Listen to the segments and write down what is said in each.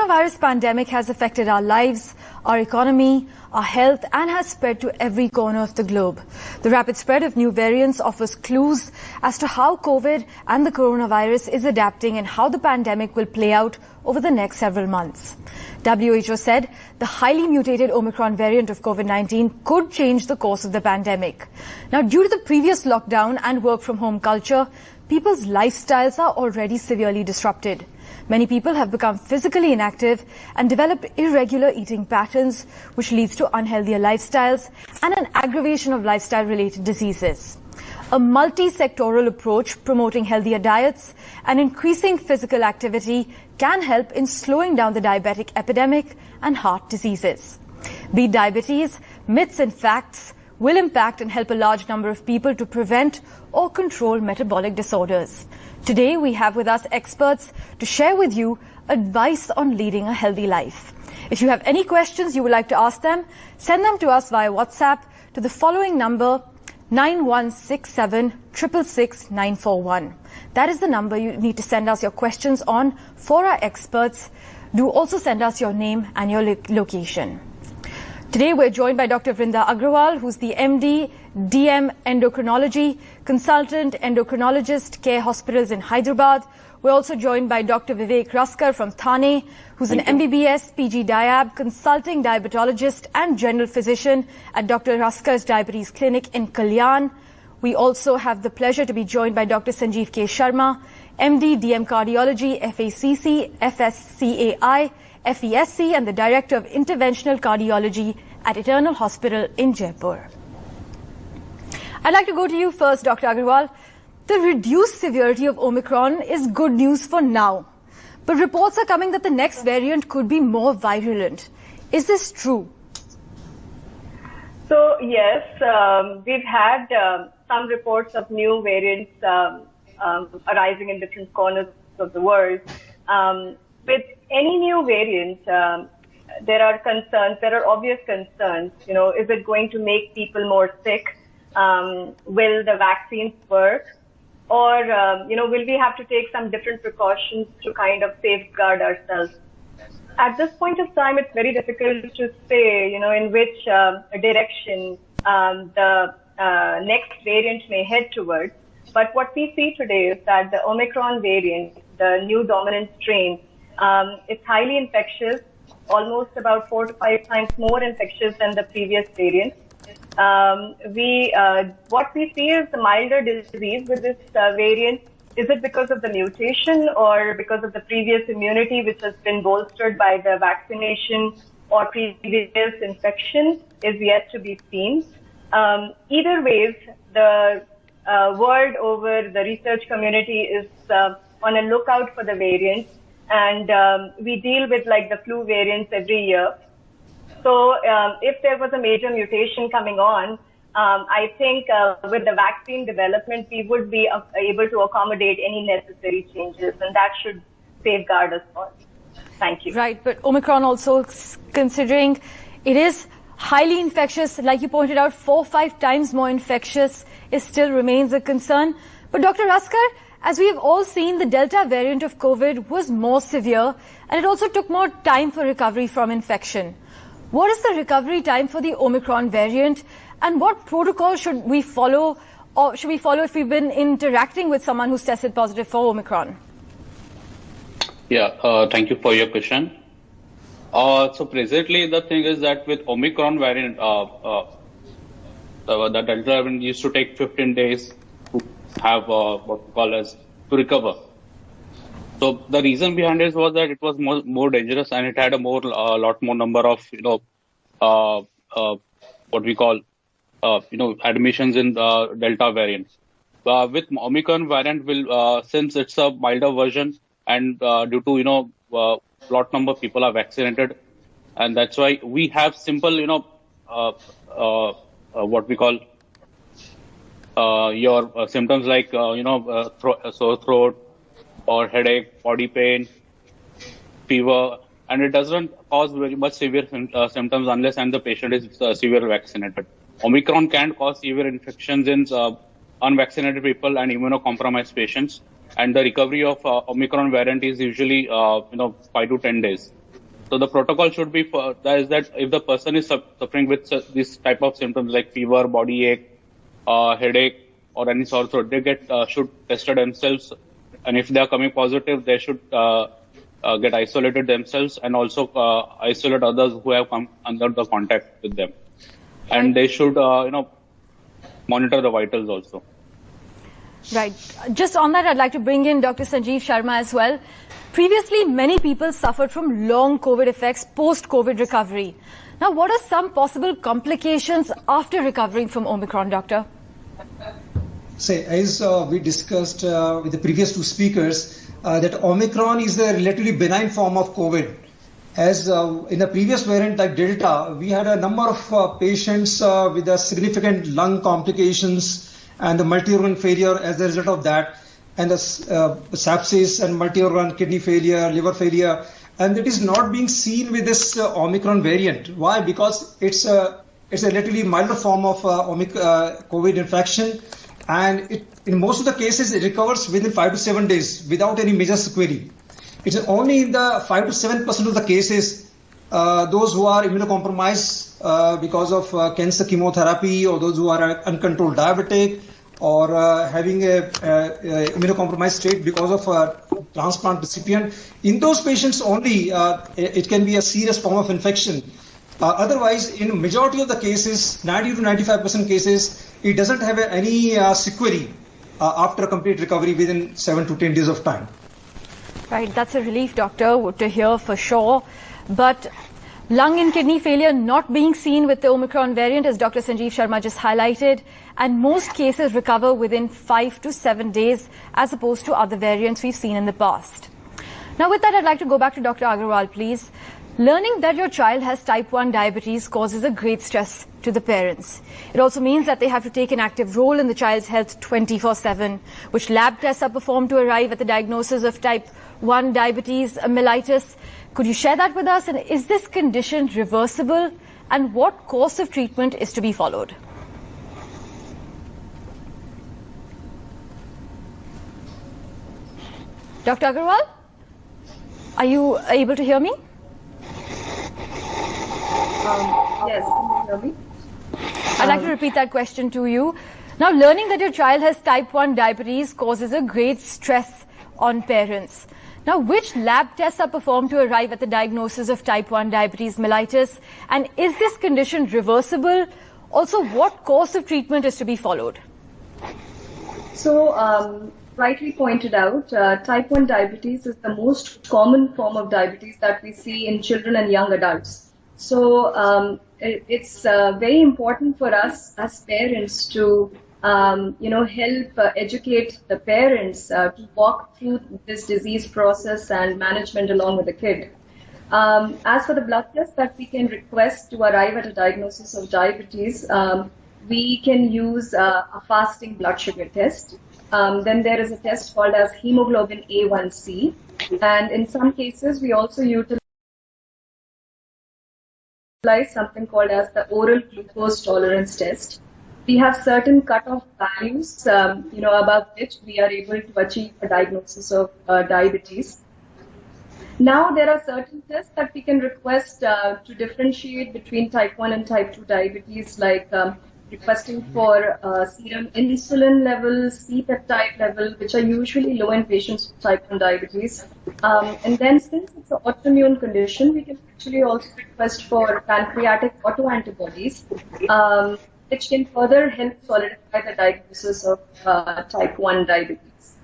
coronavirus pandemic has affected our lives, our economy, our health, and has spread to every corner of the globe. The rapid spread of new variants offers clues as to how COVID and the coronavirus is adapting and how the pandemic will play out over the next several months. WHO said the highly mutated Omicron variant of COVID-19 could change the course of the pandemic. Now, due to the previous lockdown and work from home culture, people's lifestyles are already severely disrupted. Many people have become physically inactive and developed irregular eating patterns, which leads to unhealthier lifestyles and an aggravation of lifestyle-related diseases. A multi-sectoral approach promoting healthier diets and increasing physical activity can help in slowing down the diabetic epidemic and heart diseases. Be it diabetes, myths and facts will impact and help a large number of people to prevent or control metabolic disorders. Today, we have with us experts to share with you advice on leading a healthy life. If you have any questions you would like to ask them, send them to us via WhatsApp to the following number, 9167 666 941. That is the number you need to send us your questions on for our experts. Do also send us your name and your location. Today, we're joined by Dr. Vrinda Agrawal, who's the MD, DM Endocrinology, Consultant Endocrinologist, Care Hospitals in Hyderabad. We're also joined by Dr. Vivek Raskar from Thane, who's an MBBS, PG Diab, Consulting Diabetologist and General Physician at Dr. Raskar's Diabetes Clinic in Kalyan. We also have the pleasure to be joined by Dr. Sanjeev K Sharma, MD, DM Cardiology, FACC, FSCAI, FESC, and the Director of Interventional Cardiology at Eternal Hospital in Jaipur. I'd like to go to you first, Dr. Agrawal. The reduced severity of Omicron is good news for now, but reports are coming that the next variant could be more virulent. Is this true? So yes, we've had some reports of new variants arising in different corners of the world. With any new variant, there are concerns. There are obvious concerns. You know, is it going to make people more sick? Will the vaccines work? Or, will we have to take some different precautions to kind of safeguard ourselves? At this point of time, it's very difficult to say, in which direction the next variant may head towards. But what we see today is that the Omicron variant, the new dominant strain, it's highly infectious, almost about 4 to 5 times more infectious than the previous variant. What we see is the milder disease with this variant. Is it because of the mutation or because of the previous immunity which has been bolstered by the vaccination or previous infection is yet to be seen. Either ways, the world over, the research community is on a lookout for the variants, and we deal with like the flu variants every year. So if there was a major mutation coming on, I think with the vaccine development, we would be able to accommodate any necessary changes, and that should safeguard us all. Thank you. Right, but Omicron also, considering it is highly infectious, like you pointed out, 4 or 5 times more infectious, it still remains a concern. But Dr. Raskar, as we have all seen, the Delta variant of COVID was more severe, and it also took more time for recovery from infection. What is the recovery time for the Omicron variant, and what protocol should we follow, or should we follow if we've been interacting with someone who's tested positive for Omicron? Yeah, thank you for your question. So presently, the thing is that with Omicron variant, the Delta variant used to take 15 days to have what we call as to recover. So the reason behind it was that it was more dangerous, and it had a lot more number of what we call admissions in the Delta variant. With Omicron variant, since it's a milder version, and due to lot number of people are vaccinated, and that's why we have simple what we call your symptoms like sore throat or headache, body pain, fever, and it doesn't cause very much severe symptoms unless and the patient is severely vaccinated. Omicron can cause severe infections in unvaccinated people and immunocompromised patients, and the recovery of Omicron variant is usually 5 to 10 days. So the protocol should be that if the person is suffering with this type of symptoms like fever, body ache, headache, or any sore throat, they should test themselves, and if they are coming positive, they should get isolated themselves and also isolate others who have come under the contact with them, and they should monitor the vitals also. Right. Just on that, I'd like to bring in Dr. Sanjeev Sharma as well. Previously, many people suffered from long COVID effects post-COVID recovery. Now, what are some possible complications after recovering from Omicron, Doctor? As we discussed with the previous two speakers, that Omicron is a relatively benign form of COVID. As in the previous variant like Delta, we had a number of patients with significant lung complications and the multi-organ failure as a result of that, and the sepsis and multi-organ kidney failure, liver failure, and it is not being seen with this Omicron variant. Why? Because it's a relatively milder form of COVID infection, and in most of the cases it recovers within 5 to 7 days without any major sequelae. It's only in the 5 to 7% of the cases those who are immunocompromised because of cancer chemotherapy, or those who are uncontrolled diabetic, or having a immunocompromised state because of transplant recipient. In those patients only, it can be a serious form of infection. Otherwise, in majority of the cases, 90 to 95% cases, it doesn't have any sequelae after a complete recovery within 7 to 10 days of time. Right, that's a relief, Doctor, to hear for sure. But lung and kidney failure not being seen with the Omicron variant, as Dr. Sanjeev Sharma just highlighted, and most cases recover within 5 to 7 days as opposed to other variants we've seen in the past. Now with that, I'd like to go back to Dr. Agrawal, please. Learning that your child has type 1 diabetes causes a great stress to the parents. It also means that they have to take an active role in the child's health 24/7, which lab tests are performed to arrive at the diagnosis of type 1 diabetes mellitus. Could you share that with us? And is this condition reversible? And what course of treatment is to be followed? Dr. Agrawal, are you able to hear me? Yes, can you hear me? I'd like to repeat that question to you. Now, learning that your child has type 1 diabetes causes a great stress on parents. Now, which lab tests are performed to arrive at the diagnosis of type 1 diabetes mellitus? And is this condition reversible? Also, what course of treatment is to be followed? So, rightly pointed out, type 1 diabetes is the most common form of diabetes that we see in children and young adults. So, it's very important for us as parents to help educate the parents to walk through this disease process and management along with the kid. As for the blood test that we can request to arrive at a diagnosis of diabetes, we can use a fasting blood sugar test. Then there is a test called as hemoglobin A1C, and in some cases we also utilize something called as the oral glucose tolerance test. We have certain cutoff values, above which we are able to achieve a diagnosis of diabetes. Now, there are certain tests that we can request to differentiate between type 1 and type 2 diabetes, like requesting for serum insulin level, C-peptide level, which are usually low in patients with type 1 diabetes. And then, since it's an autoimmune condition, we can actually also request for pancreatic autoantibodies, which can further help solidify the diagnosis of type 1 diabetes.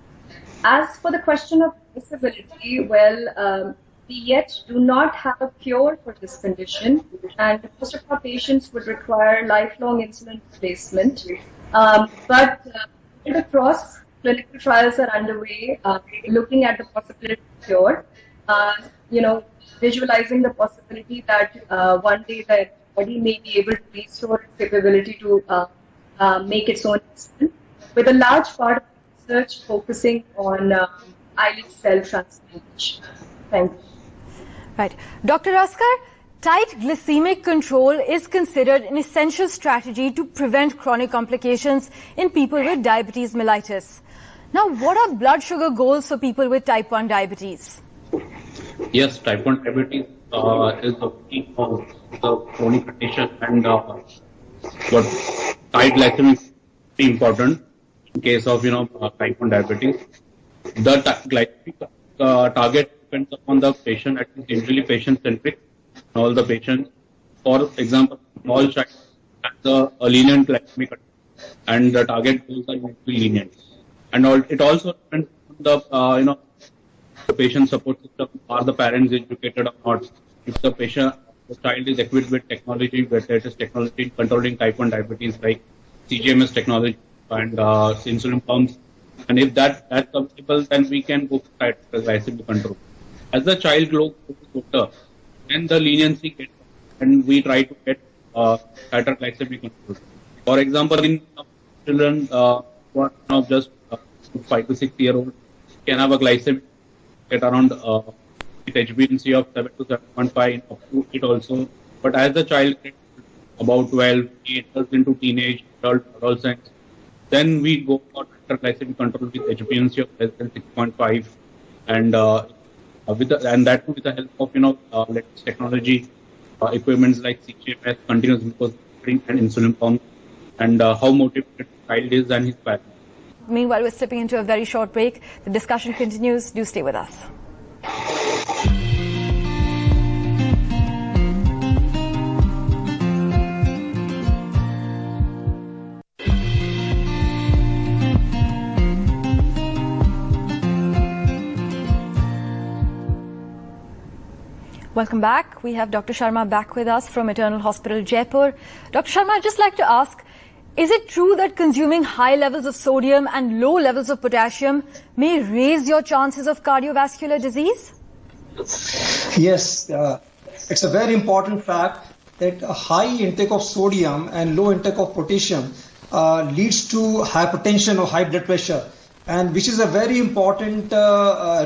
As for the question of disability, well, we yet do not have a cure for this condition, and most of our patients would require lifelong insulin replacement. But across clinical trials are underway, looking at the possibility of cure, visualizing the possibility that one day the body may be able to restore its capability to make its own insulin, with a large part of the research focusing on islet cell transplantation. Thank you. Right. Dr. Raskar, tight glycemic control is considered an essential strategy to prevent chronic complications in people with diabetes mellitus. Now, what are blood sugar goals for people with type 1 diabetes? Yes, type 1 diabetes is the peak of the chronic condition, and what tight glycemic is important in case of type 1 diabetes. The glycemic target depends upon the patient. It is usually patient centric. All the patients, for example, small child has a lenient glycemic control, and the target goals are usually lenient. And it also depends on the the patient support system. Are the parents educated or not? If the child is equipped with technology, with latest technology controlling type 1 diabetes like CGMS technology and insulin pumps, and if that's available, then we can go for glycemic control. As the child grows older, then the leniency gets, and we try to get tighter glycemic control. For example, in children who are just 5 to 6 year old can have a glycemic at around with HbA1c of 7 to 7.5 up to it also. But as the child gets about 12, he enters into teenage, adolescence, then we go for glycemic control with HbA1c of less than 6.5, and and that too with the help of latest technology equipments like CGMS, continuous glucose monitoring, and insulin pump, and how motivated the child is and his parents. Meanwhile, we're slipping into a very short break. The discussion continues. Do stay with us. Welcome back. We have Dr. Sharma back with us from Eternal Hospital, Jaipur. Dr. Sharma, I'd just like to ask, is it true that consuming high levels of sodium and low levels of potassium may raise your chances of cardiovascular disease? Yes, it's a very important fact that a high intake of sodium and low intake of potassium leads to hypertension or high blood pressure, and which is a very important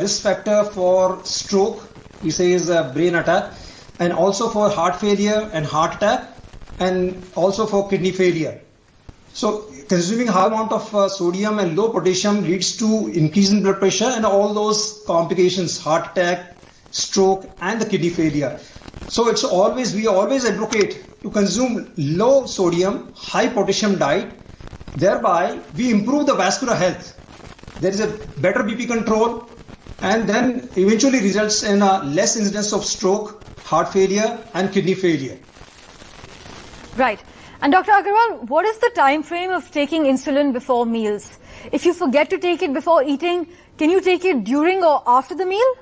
risk factor for stroke, we say is a brain attack, and also for heart failure and heart attack, and also for kidney failure. So consuming high amount of sodium and low potassium leads to increase in blood pressure and all those complications, heart attack, stroke, and the kidney failure. So we always advocate to consume low sodium, high potassium diet. Thereby, we improve the vascular health. There is a better BP control, and then eventually results in a less incidence of stroke, heart failure, and kidney failure. Right. And Dr. Agrawal, what is the time frame of taking insulin before meals? If you forget to take it before eating, can you take it during or after the meal?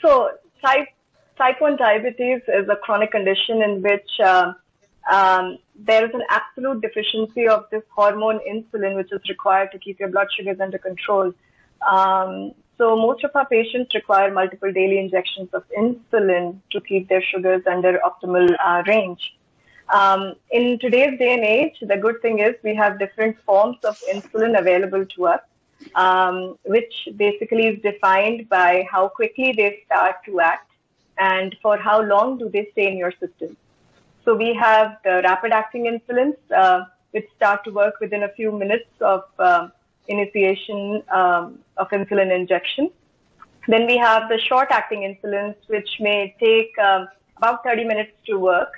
So type 1 diabetes is a chronic condition in which there is an absolute deficiency of this hormone insulin, which is required to keep your blood sugars under control. So most of our patients require multiple daily injections of insulin to keep their sugars under optimal range. In today's day and age, the good thing is we have different forms of insulin available to us, which basically is defined by how quickly they start to act and for how long do they stay in your system. So we have the rapid-acting insulins, which start to work within a few minutes of initiation of insulin injection. Then we have the short-acting insulins, which may take about 30 minutes to work.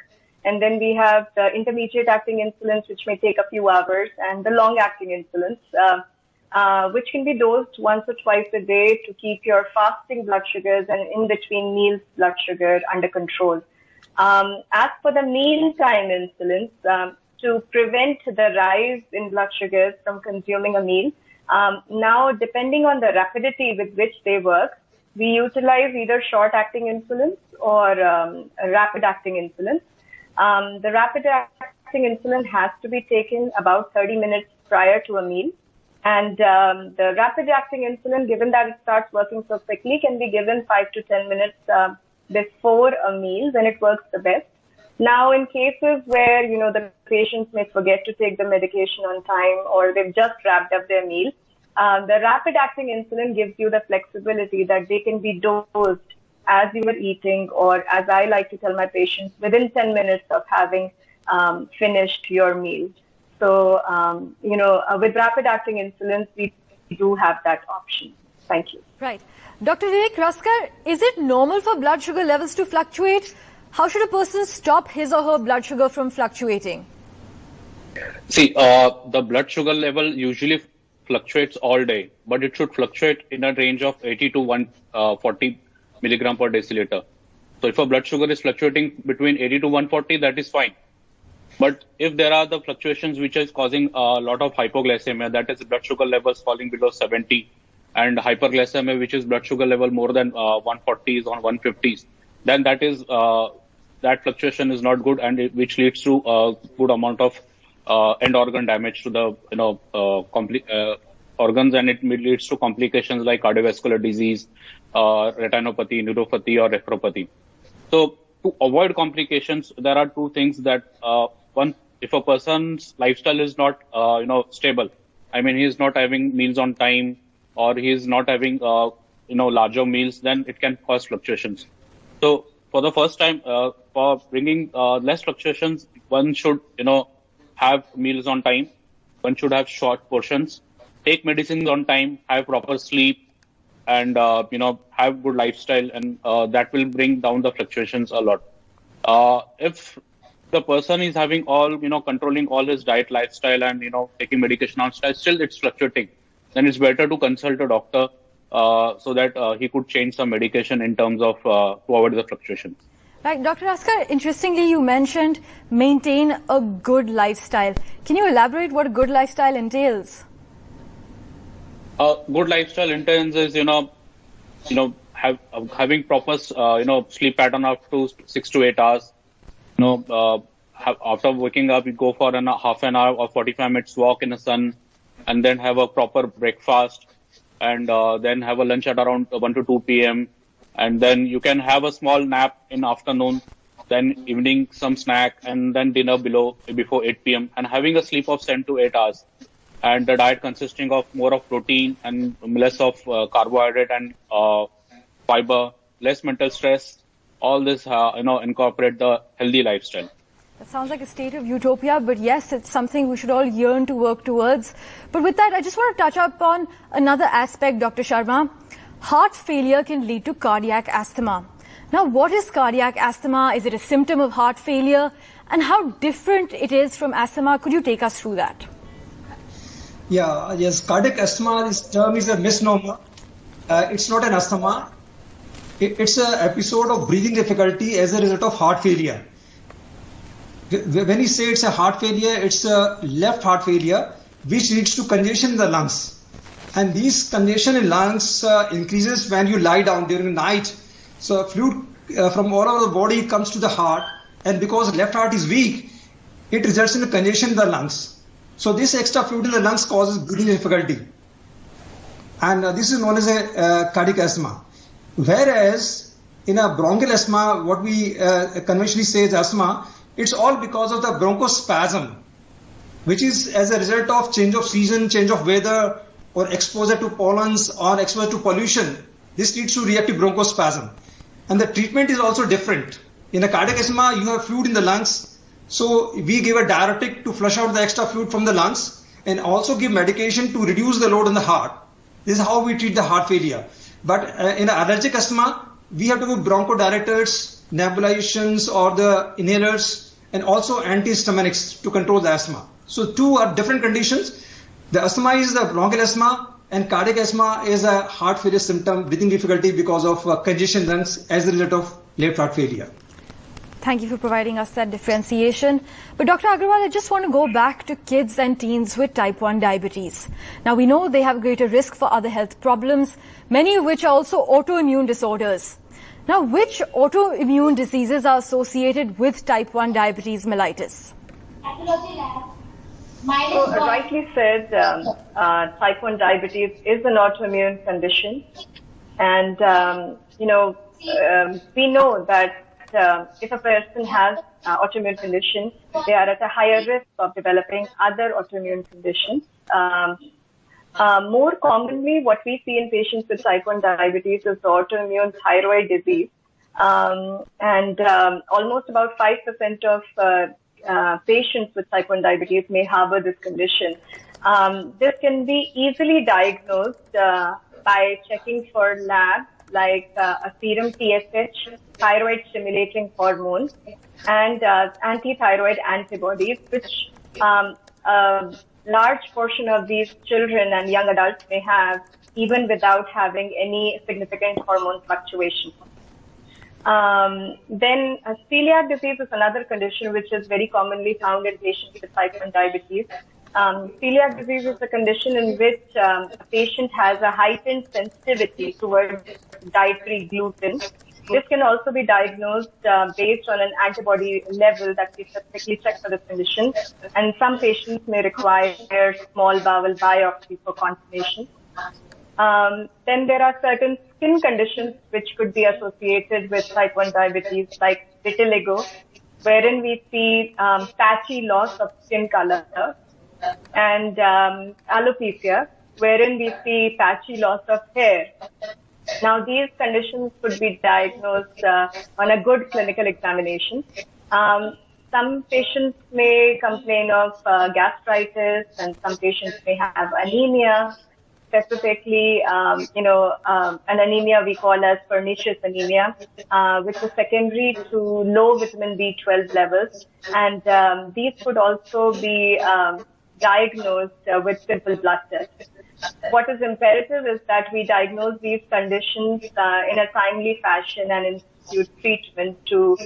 And then we have the intermediate-acting insulins, which may take a few hours, and the long-acting insulins, which can be dosed once or twice a day to keep your fasting blood sugars and in-between meals blood sugar under control. As for the mealtime insulins, to prevent the rise in blood sugars from consuming a meal, now depending on the rapidity with which they work, we utilize either short-acting insulins or rapid-acting insulins. The rapid-acting insulin has to be taken about 30 minutes prior to a meal. And the rapid-acting insulin, given that it starts working so quickly, can be given 5 to 10 minutes before a meal when it works the best. Now, in cases where, the patients may forget to take the medication on time or they've just wrapped up their meal, the rapid-acting insulin gives you the flexibility that they can be dosed as you are eating, or as I like to tell my patients, within 10 minutes of having finished your meal. So, with rapid-acting insulins, we do have that option. Thank you. Right. Dr. Vivek Raskar, is it normal for blood sugar levels to fluctuate? How should a person stop his or her blood sugar from fluctuating? See, the blood sugar level usually fluctuates all day, but it should fluctuate in a range of 80 to 140 milligram per deciliter. So if a blood sugar is fluctuating between 80 to 140, that is fine. But if there are the fluctuations which is causing a lot of hypoglycemia, that is blood sugar levels falling below 70, and hyperglycemia, which is blood sugar level more than 140s or 150s, then that is that fluctuation is not good, and which leads to a good amount of end organ damage to the organs, and it leads to complications like cardiovascular disease, retinopathy, neuropathy, or nephropathy. So to avoid complications, there are two things that one, if a person's lifestyle is not stable, I mean he is not having meals on time, or he is not having larger meals, then it can cause fluctuations. So for the first time, for bringing less fluctuations, one should have meals on time. One should have short portions, take medicines on time, have proper sleep, and have good lifestyle, and that will bring down the fluctuations a lot. If the person is having all controlling all his diet, lifestyle, and taking medication on style, still it's fluctuating, then it's better to consult a doctor so that he could change some medication in terms of to avoid the fluctuations. Right, Dr. Raskar, interestingly, you mentioned maintain a good lifestyle. Can you elaborate what a good lifestyle entails? Good lifestyle entails is having proper sleep pattern up to 6 to 8 hours. After waking up, you go for half an hour or 45 minutes walk in the sun, and then have a proper breakfast, and then have a lunch at around 1 to 2 p.m. And then you can have a small nap in afternoon, then evening some snack, and then dinner before 8 p.m. and having a sleep of 7 to 8 hours. And the diet consisting of more of protein and less of carbohydrate and fiber, less mental stress. All this, incorporate the healthy lifestyle. That sounds like a state of utopia, but yes, it's something we should all yearn to work towards. But with that, I just want to touch upon another aspect, Dr. Sharma. Heart failure can lead to cardiac asthma. Now, what is cardiac asthma? Is it a symptom of heart failure? And how different it is from asthma? Could you take us through that? Yeah, yes, cardiac asthma, this term is a misnomer. It's not an asthma. It's an episode of breathing difficulty as a result of heart failure. When you say it's a heart failure, it's a left heart failure, which leads to congestion in the lungs. And this congestion in lungs increases when you lie down during the night. So fluid from all over the body comes to the heart, and because left heart is weak, it results in a congestion in the lungs. So this extra fluid in the lungs causes breathing difficulty. And this is known as a cardiac asthma. Whereas in a bronchial asthma, what we conventionally say is asthma, it's all because of the bronchospasm, which is as a result of change of season, change of weather, or exposure to pollens or exposure to pollution. This leads to reactive bronchospasm. And the treatment is also different. In a cardiac asthma, you have fluid in the lungs. So we give a diuretic to flush out the extra fluid from the lungs, and also give medication to reduce the load on the heart. This is how we treat the heart failure. But in allergic asthma, we have to give bronchodilators, nebulizations or the inhalers, and also antihistaminics to control the asthma. So two are different conditions. The asthma is the bronchial asthma, and cardiac asthma is a heart failure symptom, breathing difficulty because of congestion lungs as a result of left heart failure. Thank you for providing us that differentiation. But Dr. Agrawal, I just want to go back to kids and teens with type 1 diabetes. Now, we know they have greater risk for other health problems, many of which are also autoimmune disorders. Now, which autoimmune diseases are associated with type 1 diabetes mellitus? So, rightly said, type 1 diabetes is an autoimmune condition. And, we know that if a person has autoimmune condition, they are at a higher risk of developing other autoimmune conditions. More commonly, what we see in patients with type 1 diabetes is the autoimmune thyroid disease. And almost about 5% of patients with type 1 diabetes may harbor this condition. This can be easily diagnosed by checking for labs like a serum TSH, thyroid stimulating hormone, and anti-thyroid antibodies, which a large portion of these children and young adults may have even without having any significant hormone fluctuation. Then celiac disease is another condition which is very commonly found in patients with type 1 diabetes. Celiac disease is a condition in which a patient has a heightened sensitivity towards dietary gluten. This can also be diagnosed based on an antibody level that we specifically check for this condition, and some patients may require small bowel biopsy for confirmation. Then there are certain skin conditions which could be associated with type 1 diabetes, like vitiligo, wherein we see patchy loss of skin color, and alopecia, wherein we see patchy loss of hair. Now, these conditions could be diagnosed on a good clinical examination. Some patients may complain of gastritis, and some patients may have anemia. Specifically, an anemia we call as pernicious anemia, which is secondary to low vitamin B12 levels. And these could also be diagnosed with simple blood tests. What is imperative is that we diagnose these conditions in a timely fashion and institute treatment to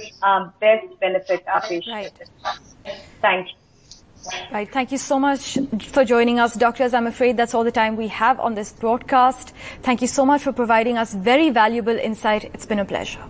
best benefit our patients. Right. Thank you. Right. Thank you so much for joining us, doctors. I'm afraid that's all the time we have on this broadcast. Thank you so much for providing us very valuable insight. It's been a pleasure.